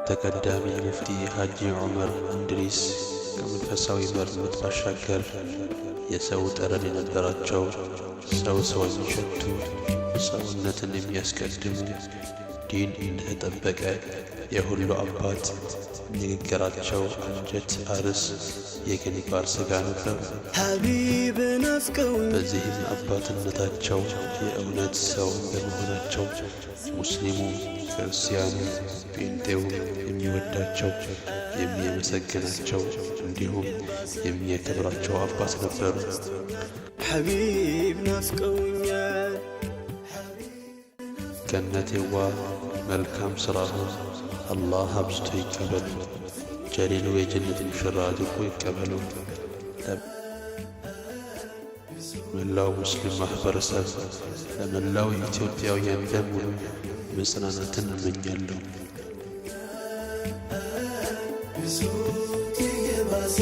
ተቀዳሚ ሙፍቲ ሐጂ ዑመር እንድሪስ ከመንፈሳዊ መርምት ባሻገር የሰው ጠረን የነበራቸው ሰው የሚሸቱ ሰውነትን የሚያስቀድሙ ዲን እንደተጠበቀ የሁሉ አባት ንግግራቸው አንጀት አርስ የግንባር ሥጋ ነበር። በዚህም አባትነታቸው የእውነት ሰው በመሆናቸው ሙስሊሙ፣ ክርስቲያኑ፣ ጴንጤውም የሚወዳቸው የሚያመሰግናቸው እንዲሁም የሚያከብራቸው አባት ነበሩ። ሐቢብ ናፍቀውኛል ገነቴዋ መልካም ሥራሁን አላህ አብዝቶ ይቀበል። ጀሊሉ የጀነት ሙሽራ አድርጎ ይቀበሉ። ለመላው ሙስሊም ማህበረሰብ፣ ለመላው ኢትዮጵያውያን በሙሉ መጽናናትን እመኛለሁ። ብዙ የባሰ